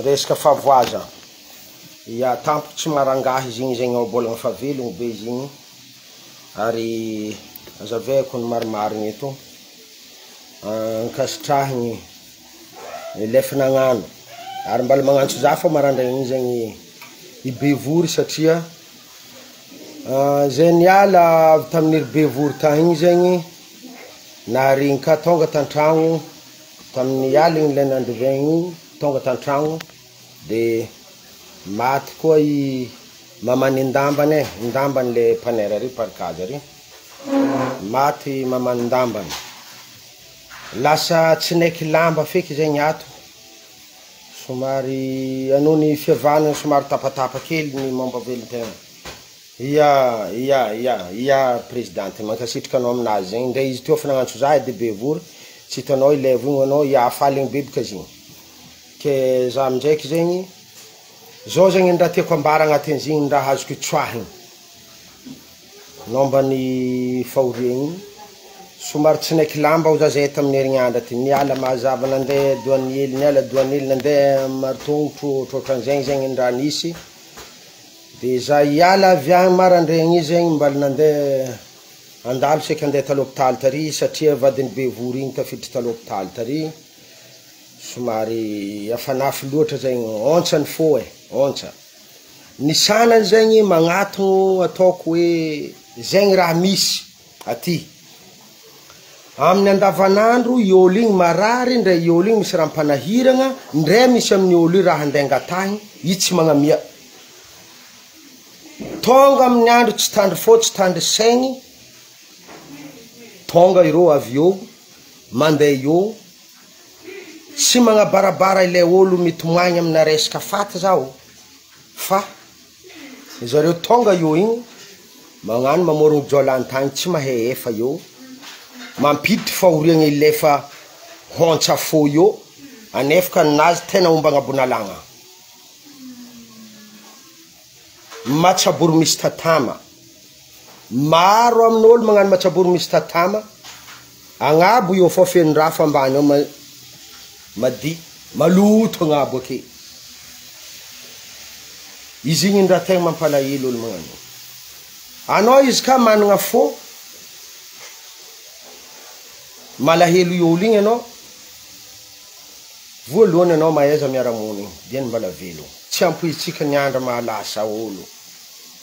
resaka favoaza. Ia tampo tsy marangahy izy igny zegny abolagna fa velogno be izy igny. Ary azaveko ny marimarigny eto. Ankasitrahigny lefa nagnano. Ary mbala magnantso za fa marandragny zegny i Bevory satria zay niala avy tamin'ny Bevory tagny zegny naharigny ka tonga tantragno tamin'ny aligny le nandrivegny tonga tantragno de maty koa i mamany Ndambane, Ndambane le panera ry parkaza ry. Maty mamany Ndambane. Lasa tsy neky lamba feky zegny ato. Somary anony fiavana somary tapatapa kely ny mampavelon-tegna. Ia présidente mankasitraka anao aminazy zegny ndre izy teo fa nagnantso za de Bevory tsy hitanao ilevo igny anao ia afaligny bebika zigny. Ke za amindraiky zegny zao zegny ny raha tiako ambara agnatin'izigny ny raha azoko tsoahigny nombany fahoriagny somary tsy neky lamba ho za zay tamin'ny herignandro ty niala mazava nandeha douanier nandeha maritongotro ohatran'izegny zegny ny raha nisy de za iala avy agny marandregny zegny mbala nandeha andalo seky andeha talopitaly tary satria vadiny Bevory igny tafiditra talopitaly tary somary afanafy loatra zegny ontsany fô ontsa ny sanany zegny magnatogno ataoko hoe zegny raha misy aty amin'ny andavanandro i olo igny marary ndre i olo igny misy raha mpanahiragna ndre misy amin'ny olo io raha andengatahigny i tsy magnamia tonga amin'ny andro tsy tandry fô tsy tandry saigny tonga ireo avy eo mandeha eo tsy magnabarabara ilay olo mitomoagny amina resaka faty zao fa zareo tonga eo igny magnano mamorogno jolan-tagny tsy mahay efa eo mampiditry fahoriagna ilefa hontsa fô eo anefaka ninazy tena omba agnabonalagna matsabory misy tatama maro amin'olo magnano matsabory misy tatama agnabo eo fô fenondraha fa ambany eo madi maloto agnabo ake izy igny ndraha tegna mampalahelo olo magnano anao izy ka managna fô malahelo i olo igny anao voalohany anao mahaiza miara-mony igny diany mbala velogno tsy ampoizitsika ny andra mahalasa olo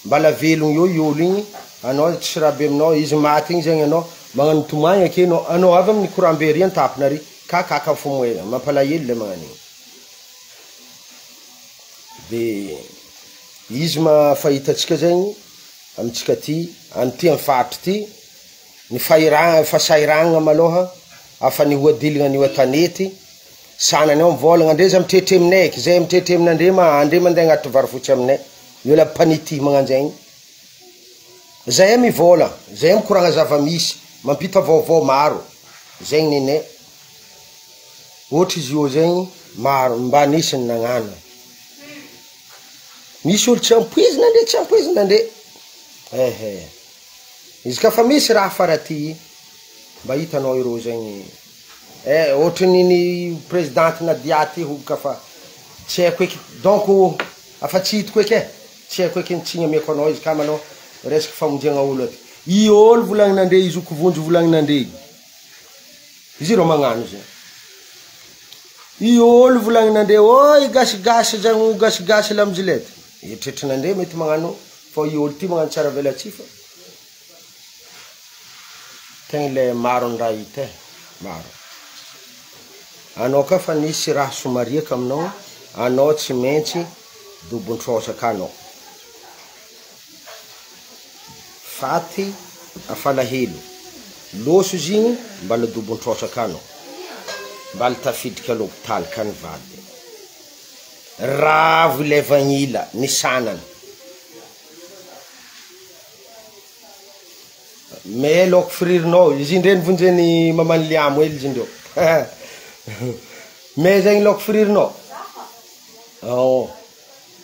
mbala velogno eo i olo igny anao tsy raha be aminao izy maty igny zegny anao magnano tomagny ake anao avy amin'ny courant-bery antapina ry kakaka fomoena mampalahelo le magnano igny de izy mahafahitatsika zegny amitsika ty amty amin'ny faritry ty ny fasairagna maloha afa ny hoadiligna ny tanety sanany ao mivolagna andre za mitretre aminay eky zay mitretre aminandre andre mandeha agnaty varofotsy aminay miola panity magnanjegny zay mivola zay mikoragna zava-misy mampita vaovao maro zegny ninay ohatra izy io zegny maro mba nisy ny nagnano misy olo tsy ampoizina andre izy ka fa misy raha faraty mba hitanao ireo zegny ohatra ny présidente Nadia ty hoboka fa tsy haiko eky donc afa tsy hitako eky tsy haiko eky nitsiny amiako anao izy ka manao resaka famonjegna olo aty i olo volagninandre izy okovonjo volagninandre izy ireo magnano zegny i olo volagninandre oy gasigasy zagny gasigasy lamozilety eritreritrinandre mety magnano fa i olo ty magnano tsara velatsy fa tegna le maro ny raha hita maro anao ka fa nisy raha somariaka aminao anao tsy maintsy dobon-trosaka anao faty afalahelo loso izy igny mbala dobon-trosaka anao mbala tafidika l'hôpital ka ny vady ravo ilay vagnila ny sanany me laoko firirinao izy indre nivonjeny mamany liamo ely izy indreo me zegny laoko firirinao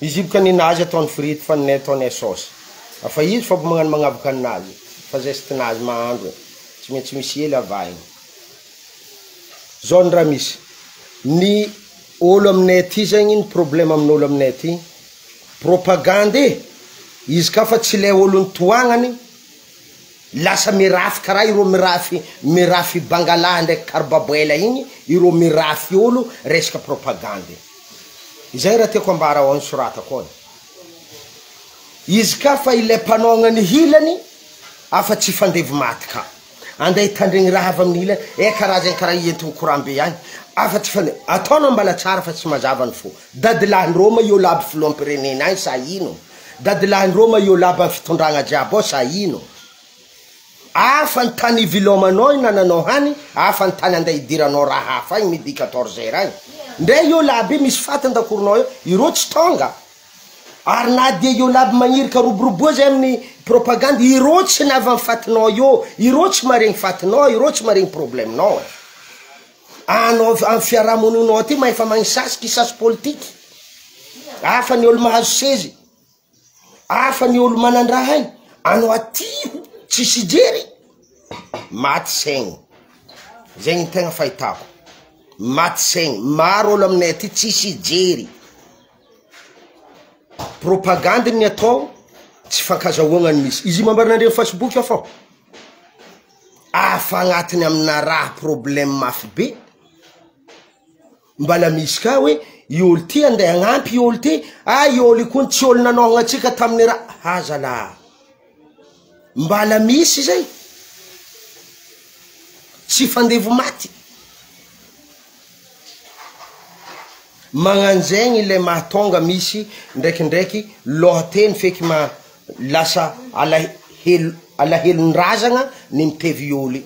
izy iboka ninazy ataony frity fa ninay ataonay sauce afa izy fa magnano magnavoka ninazy fa zestinazy mahandro tsy maintsy misy hely avahiny zao ny raha misy ny olo aminay aty zegny ny problème amin'olo aminay aty propagande izy ka fa tsy le olo ntoagnany lasa mirafy karaha iro mirafy bangala ndraiky karbaboela igny iro mirafy olo resaka propagande izay raha tiako ambara ho ansorata koa izy ka fa ile mpanaognany hilany afa tsy fandevo maty ka andeha hitandregny raha avy amin'ny hilany karaha zegny karaha ientiny korambe agny afa tsy fandevo ataonao mbala tsara fa tsy mazavany fo dadilahin Roma io laby filoam-pirenena agny sa ino dadilahin Roma io laby amin'ny fitondragna jiaby ao sa ino afa ny tany ivilomanao nananao hany afa ny tany andeha idiranao raha hafa agny midi 14 heures agny ndre io laby misy faty ndakoronao io iro tsy tonga ary na dia io laby magnirika roboroboa zay amin'ny propagande iro tsy navy amin'ny fatinao io iro tsy maregny fatinao iro tsy maregny problemenao anao amin'ny fiarahamoninao aty maefa magnisasy kisasy politiky afa ny olo mahazo sezy afa ny olo manandraha igny anao aty tsisy jery maty saigny zegny tegna fahitako maty saigny maro olo aminay aty tsisy jery propagande ny atao tsy fankazahoagna ny misy izy mambarinandre Facebook io fô afa agnatiny amina raha problème mafy be mbala misy ka hoe iolo ty andeha agnampy iolo ty iolo ikony tsy olo nanohagna atsika tamin'ny raha hazala mbala misy zay tsy fandevo maty magnanjegny le mahatonga misy ndraikindraiky lohateny feky lasa alahelon-drazagna ny mitevy olo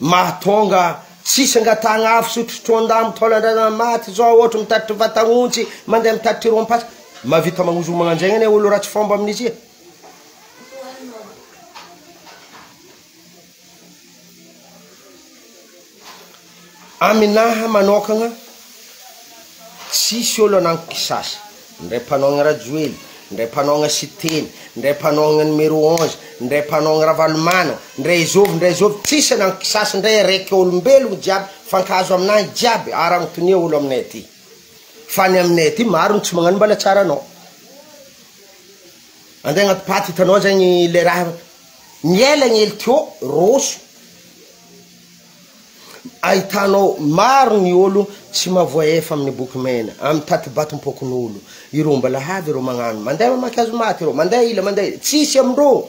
mahatonga tsisy angatagna afo sotrotro andamo tolandrazana maty zao ohatra mitatitry vatagnontsy mandeha mitatitry rompasy mavita magnozo magnanjegny ane olo ratsy fomba amin'izy aminaha manokagna tsisy olo ananko kisasy ndray mpanaogna rajoely ndray mpanaogna siteny ndray mpanaogna numero 11 ndray mpanaogna ravalomana ndray zovy tsisy ananko kisasy ndray raiky olombelogno jiaby fankazo aminahy jiaby aragnotonia olo aminay aty fa ny aminay aty maro ny tsy magnano mbala tsara anao andeha agnaty paty hitanao zegny le raha miela gny ely teo roso ahitanao maro ny olo tsy mavoaefa amin'ny boky mena amin'ny tatibatom-pokon'olo iro mbala havy iro magnano mandeha mamaky azo maty iro mandeha ila mandeha tsisy amindro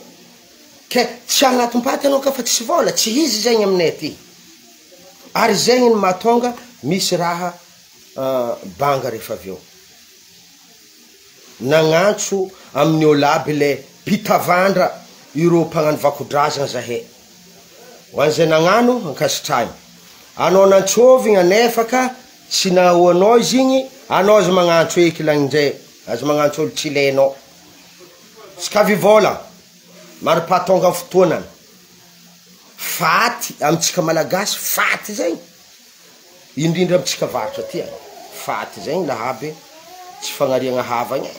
ke tsy agnaty mpaty anao ka fa tsisy vola tsy izy zegny aminay aty ary zegny ny mahatonga misy raha banga rehefa aveo nagnantso amin'ny olo aby le pitavandra iro mpagnano vakodrazagna zahe ho an'izay nagnano ankasitrahiny anao nantsovigna nefaka tsy nahoanao izy igny anao azo magnantso eky lagnindray azo magnantso olo tsy ilainao tsy kavy vola maripahatonga amin'ny fotoanany faty amitsika malagasy faty zegny indrindra amitsika varitra aty faty zegny lahaby tsy fagnariagna havagna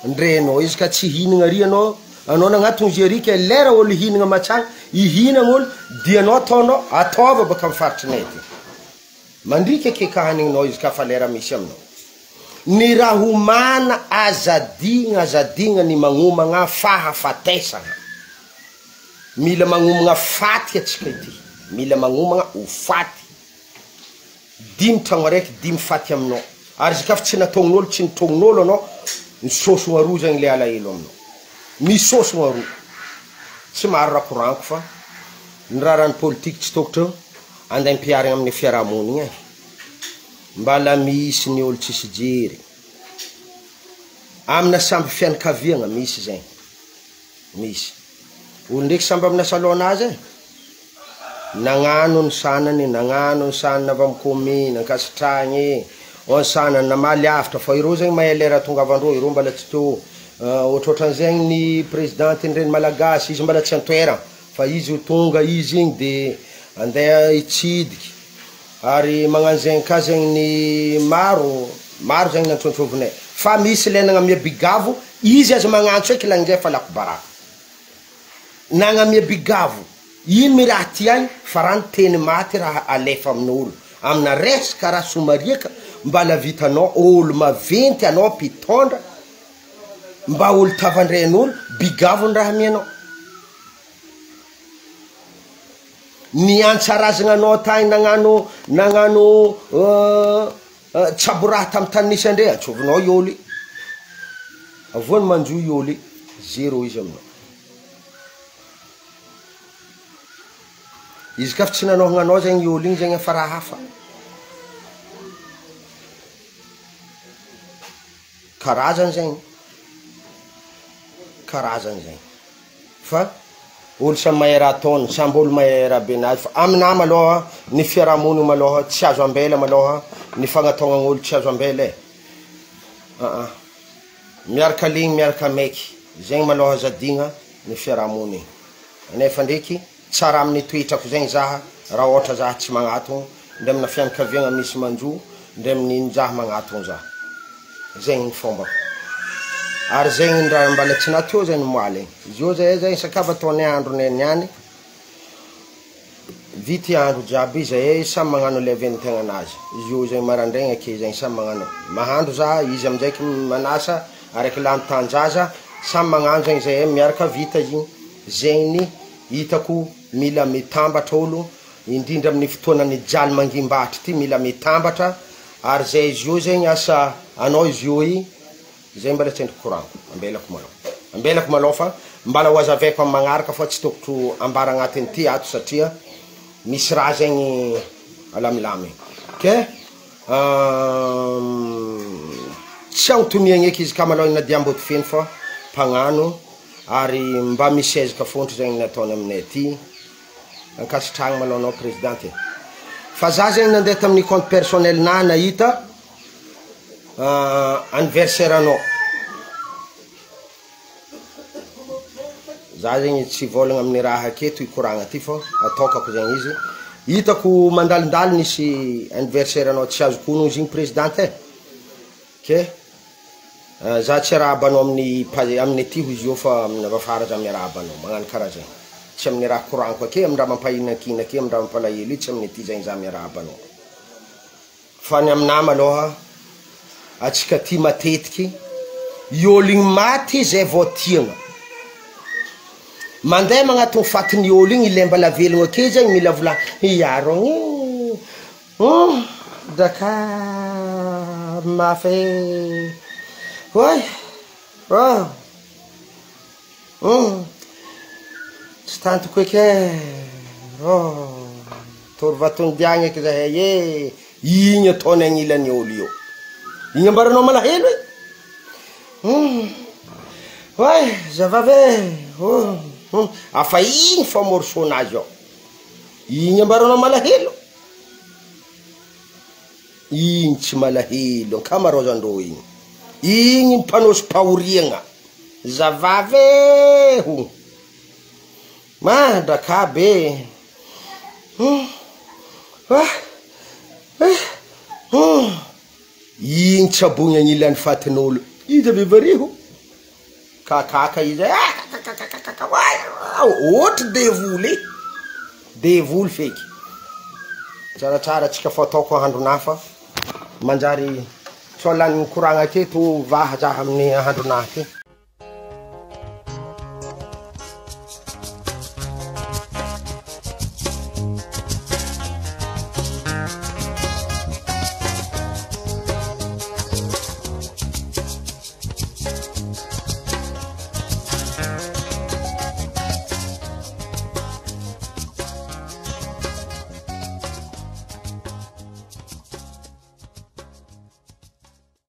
ndrenao izy ka tsy hinagna ry anao nagnatony izy arika lera olo hinagna matsagna ihinagna olo dianao ataonao ataova baka amin'ny faritrinay ty mandrika akeka hanigninao izy ka fa lera misy aminao ny raha homana azadigna ny magnomagna fahafatesagna mila magnomagna faty atsika ity mila magnomagna ho faty 5 tragno araiky 5 faty aminao ary izy ka fa tsy nataogn'olo tsy nitrogn'olo anao nisosogna roa zegny le alahelo aminao misosogna roa tsy maro rakoranko fa ny raharany politiky tsy tokotro andeha mpiarigna amin'ny fiarahamonigny mbala misy ny olo tsisy jery amina samby fianakaviagna misy zegny misy olo ndraiky samby amina salônazy nagnano ny sanany nagnano ny sanany avy amin'ny commune ankasitragny ny sanany namaly avitra fa iro zegny mahay lera tonga avandreo iro mbala tsy teo ohatrohatran'zegny ny présidente nireny malagasy izy mbala tsy antoerana fa izy ho tonga izy igny de andeha hitsidiky ary magnano zegny ka zegny ny maro zegny nantsontrovinay fa misy lenagna amia bigavo izy azo magnantso eky lagnindray fa lako baraka nagna amia bigavo ino mi raha ty agny fa raha ny teny maty raha alefa amin'olo amina resaka raha somariaka mbala vitanao olo maventy anao mpitondra mba olo tavandren'olo bigavony raha mianao ny antsarazagna anao tany nagnano tsaboraha tamy tany nisy andre antsovinao ioly avoany manjo ioly zero izy aminao izy ka fa tsy nanohagnanao zegny ioly igny zegny fa raha hafa karazany zegny fa olo samy mahay raha ataony samby olo mahay raha benazy fa amina maloha ny fiarahamonigny maloha tsy azo ambela maloha ny fagnataognan'olo tsy azo ambela miaraka ligny miaraka maiky zegny maloha zadigna ny fiarahamonigny nefa ndraiky tsara amin'ny toetrako zegny zaha raha ohatra zaha tsy magnatogno ndre amina fianakaviagna misy manjo ndre amin'iny zaha magnatogno zaha zegny ny fombako ary zegny raha mbala tsy nateo zegny moaly izy io zay sakafo ataonay andro niany vity andro jiaby zay samy magnano le aventegna anazy izy io zegny marandraigny ake zegny samy magnano mahandro za izy amizaiky manasa araiky lany tanjaza samy magnano zegny zay miaraka vita igny zegny hitako mila mitambatra olo indrindra amin'ny fotoanany jaly mangimbatry ty mila mitambatra ary zay izy io zegny asa anao izy io zay mbala tsendriky courant ambelako maloha fa mbala hoazavaiko amy magnaraka fa tsy tokotro ambara agnatiny ty ato satria misy raha zegny alamilamy ke tsy agnotomiagny eky izy ka maloha nadiamboty feno fa mpagnano ary mba misy ezaka fontry zegny nataony aminay aty ankasitragny maloha anao présidente fa za zegny nandeha tamin'ny compte personnel na nahita anniversaire anao za zegny tsy volagna amin'ny raha aketo ikoragna ty fa ataokako zegny izy hitako mandalindali nisy anniversaire anao tsy azo kono izy igny présidente ke za tsy arahabanao amin'ny aty ho izy io fa amin'avafara za miarahabanao magnano karaha zegny tsy amin'ny raha koragnako ake amin'ny raha mampahinakina ake amin'ny raha mampalahelo tsy amin'ny aty zegny za miarahabanao fa ny amina maloha atsika ty matetiky iôlo igny maty zay vao tiagna mandeha magnatony fatiny ôlo igny ilay mbala velogno ake zegny mila vola iarogny daka mafy oy tsy tantoko eky tory vatondiagny eky zahay igny ataony agnilany ôlo io igny ambaranao malahelo oy zavave afa igny fa morceaunazy ao igny ambaranao malahelo igny tsy malahelo ankamarozandreo igny mpanosy pahoriagna zavave madrakabe igny tsy abogny agnilany fatin'olo izy avevariho kakaka izy ohatry devoly feky tsaratsara tsika fa ataoko ahandronafa manjary solan'ny koragna aketo vaha zaha amin'ny ahandronaha ty